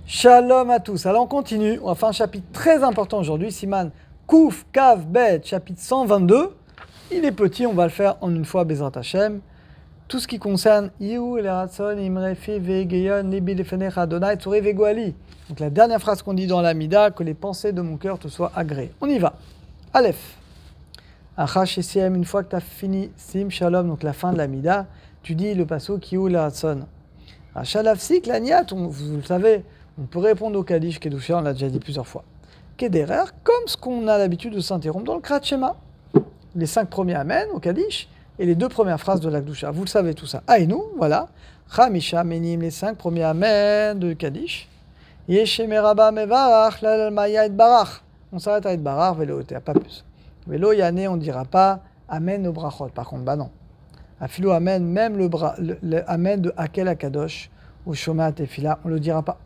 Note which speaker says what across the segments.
Speaker 1: Shalom à tous. Alors on continue, on va faire un chapitre très important aujourd'hui, Siman Kouf Kav Bet, chapitre 122. Il est petit, on va le faire en une fois, Bezrat Hashem. Tout ce qui concerne Iou, Leratson, Imrefi, Vegeyon, Nebi, Lefenech, Adonai, Tzoré, Vegoali. Donc la dernière phrase qu'on dit dans l'Amida, que les pensées de mon cœur te soient agréées. On y va. Aleph. Achash et Siem, une fois que tu as fini Sim Shalom, donc la fin de l'Amida, tu dis le pasuk Iou, Leratson. Achalafsik, l'Aniat, vous le savez, on peut répondre au Kaddish Kedusha, on l'a déjà dit plusieurs fois. Kederer, comme ce qu'on a l'habitude de s'interrompre dans le Krat Shema. Les 5 premiers Amen au Kaddish et les 2 premières phrases de la Kedusha. Vous le savez tout ça. Aïnou, voilà. Chamisha Menim, les 5 premiers Amen de Kaddish. Yeshemeraba Mevarach, Lalmaya et Barach. On s'arrête à et Barach, Velo, pas plus. Velo Yane, on ne dira pas Amen au Brachot. Par contre, bah non. Afilo Amen, même le Amen de Hakel Akadosh, ou Shoma Tefila, on ne le dira pas.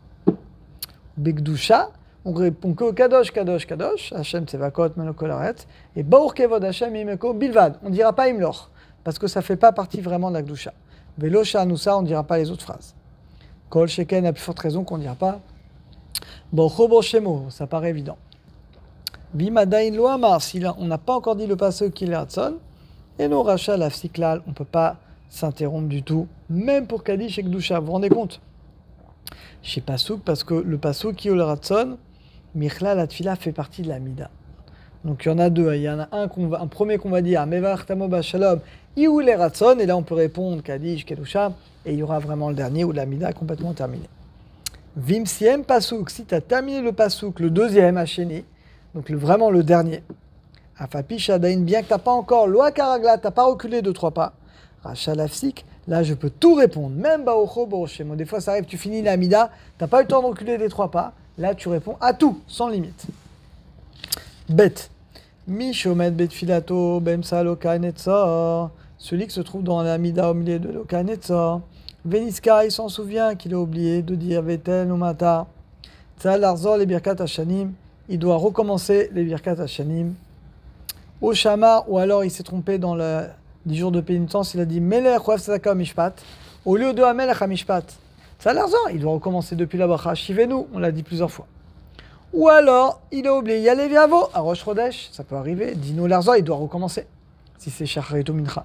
Speaker 1: Begdusha, on répond que Kadosh, Kadosh, Kadosh, Hashem Tsevakot, Menokolaret, et Baur Kevod Hashem Imeko Bilvad, on ne dira pas Imlor, parce que ça ne fait pas partie vraiment de la Gdusha. Velo Sha'anusa, on ne dira pas les autres phrases. Kol Sheken, a plus forte raison qu'on ne dira pas Borcho Borshemo, ça paraît évident. Bimadain Loamar, si on n'a pas encore dit le passage qu'il est Hatson, et nos rachats, la Fsiklal, on ne peut pas s'interrompre du tout, même pour Kaddish et Gdusha, vous vous rendez compte? Chez Pasuk, parce que le Pasuk qui est le Ratson, Michla la Tfila fait partie de la Mida. Donc il y en a 2, il y en a un premier qu'on va dire, Mevar Tamo Bashalom, Iou le Ratson, et là on peut répondre Kaddish, Kedusha, et il y aura vraiment le dernier où la Mida est complètement terminée. Vimsiem Pasuk, si tu as terminé le Pasuk, le deuxième Hachéni, donc vraiment le dernier, Afapi Shadain, bien que tu n'as pas encore Loa Karagla, tu n'as pas reculé 2-3 pas, Rachalafsik, là je peux tout répondre, même Baocho Boroshemo. Des fois ça arrive, tu finis la Mida, tu n'as pas eu le temps de reculer des 3 pas, là tu réponds à tout, sans limite. Bet. Mishomet Bet Filato, Bemsa Loka Netzor, celui qui se trouve dans la Mida au milieu de Loka Netzor. Veniska, il s'en souvient qu'il a oublié de dire Vetel ou Mata. Tzal Arzor, les Birkat Hashanim, il doit recommencer les Birkat Hashanim. Au Shama, ou alors il s'est trompé dans le 10 jours de pénitence, il a dit Melech Roev Tzedaka Mishpat, au lieu de Amelech Mishpat. Ça a l'argent, il doit recommencer depuis la Bracha Shivenu, on l'a dit plusieurs fois. Ou alors, il a oublié Yalev Yavo, à Rosh Chodesh, ça peut arriver, Dino Larzor, il doit recommencer, si c'est Shacharit ou Mincha.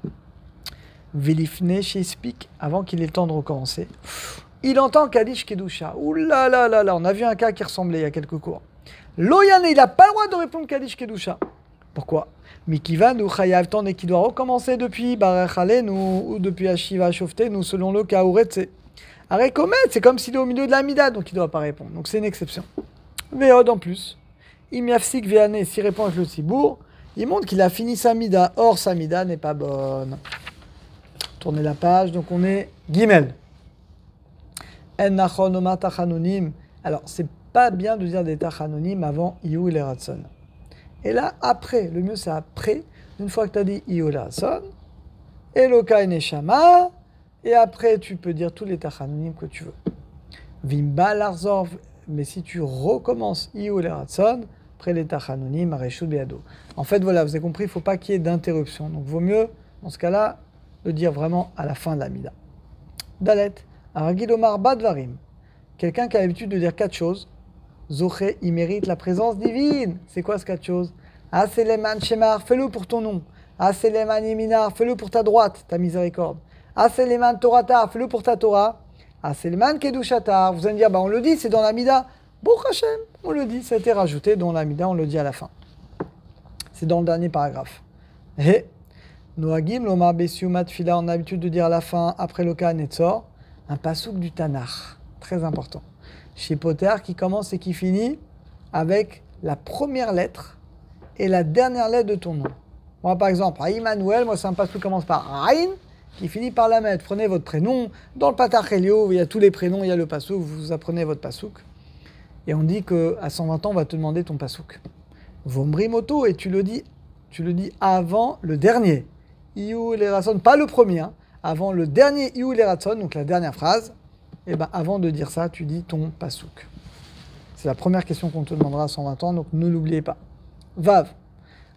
Speaker 1: Velifne Shespik, avant qu'il ait le temps de recommencer. Il entend Kaddish Kedusha. Ouh là là là là, on a vu un cas qui ressemblait il y a quelques cours. Loyane, il n'a pas le droit de répondre Kaddish Kedusha. Pourquoi? Mikivan ou Chayav Tan et qui doit recommencer depuis Barachalenu ou depuis Ashiva Shoftenu selon le cas Uretse. Arekomet, c'est comme s'il est au milieu de la Mida, donc il ne doit pas répondre. Donc c'est une exception. Véod en plus. Imiafsik Véane, s'il répond avec le Tzibour, il montre qu'il a fini sa Mida. Or, sa Mida n'est pas bonne. Tournez la page, donc on est Gimel. En Nachon Oma Tachanonim. Alors, c'est pas bien de dire des Tachanonim avant Iou et les Ratson. Et là, après, le mieux c'est après, une fois que tu as dit Iolasson, Eloka et Neshama, et après tu peux dire tous les Tachanonim que tu veux. Vimba Larzor, mais si tu recommences Iolasson, après les Tachanonim, Areshut Beado. En fait, voilà, vous avez compris, il ne faut pas qu'il y ait d'interruption. Donc, vaut mieux, dans ce cas-là, le dire vraiment à la fin de la Mida. Dalet, Aragilomar Badvarim, quelqu'un qui a l'habitude de dire 4 choses. Zoché, il mérite la présence divine. C'est quoi ce 4 choses? Aseleman Shemar, fais-le pour ton nom. Aseleman Yeminar, fais-le pour ta droite, ta miséricorde. Aseleman Toratar, fais-le pour ta Torah. Aseleman Kedushatar, vous allez me dire, on le dit, c'est dans la Mida. Baruch Hashem, on le dit, ça a été rajouté dans la Mida, on le dit à la fin. C'est dans le dernier paragraphe. Et Noagim, Lomar Besiumat Fila, on a l'habitude de dire à la fin, après le cas Netzor, un pasouk du Tanakh, très important. Chez Potter qui commence et qui finit avec la première lettre et la dernière lettre de ton nom. Moi, par exemple, Emmanuel, moi, c'est un passouk qui commence par Aïn, qui finit par la mettre. Prenez votre prénom. Dans le Patach Elio, il y a tous les prénoms, il y a le passouk, vous apprenez votre passouk. Et on dit qu'à 120 ans, on va te demander ton passouk. Vomri moto, et tu le dis avant le dernier. Iou les Ratson, pas le premier, hein, avant le dernier Iou les Ratson, donc la dernière phrase. Et avant de dire ça, tu dis ton pasouk. C'est la première question qu'on te demandera à 120 ans, donc ne l'oubliez pas. Vav.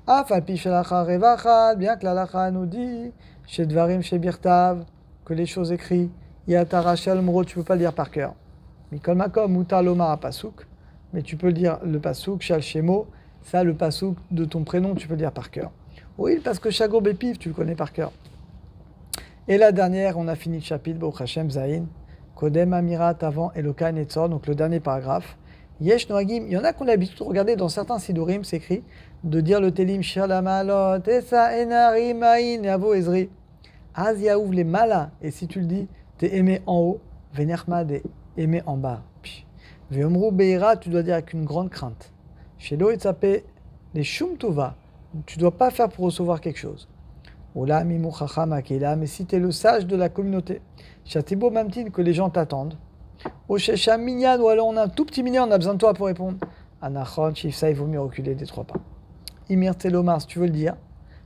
Speaker 1: Afalpi shelacha revachad, bien que la lacha nous dit, chez Dvarim, chez Birtav, que les choses écrites, Yatara Shalmro, tu ne peux pas le dire par cœur. Mikol Makom, Mutar Lomar Pasuk. Mais tu peux dire le Pasuk, Shal Shemo, ça, le Pasuk de ton prénom, tu peux le dire par cœur. Oui, parce que Shagour Bepiv, tu le connais par cœur. Et la dernière, on a fini le chapitre, Baruch Hashem Zayin, Kodem Amirat avant Eloka Netzor, donc le dernier paragraphe. Yesh Noagim, il y en a qu'on a l'habitude de regarder dans certains Sidurim, c'est écrit, de dire le Télim, Shalamalot, Esa Enarim Aïn, Yavo Ezri. Az Yaouv les Mala, et si tu le dis, t'es aimé en haut, Venermad est aimé en bas. Veomru Beira, tu dois dire avec une grande crainte. Shelo Etzape, les Shum Tova, tu dois pas faire pour recevoir quelque chose. Ola Mimu Chacham Akela, mais si tu es le sage de la communauté, Chatibo Mamtin, que les gens t'attendent. Oshesha Minyan, ou alors on a un tout petit minyan, on a besoin de toi pour répondre. Anachon, Shifsa, il vaut mieux reculer des 3 pas. Imir Telomar, si tu veux le dire,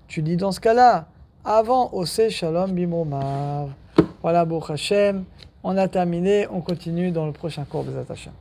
Speaker 1: tu dis dans ce cas-là, avant Ose Shalom Bimomav. Voilà, Baruch Hashem, on a terminé, on continue dans le prochain cours des Hashem.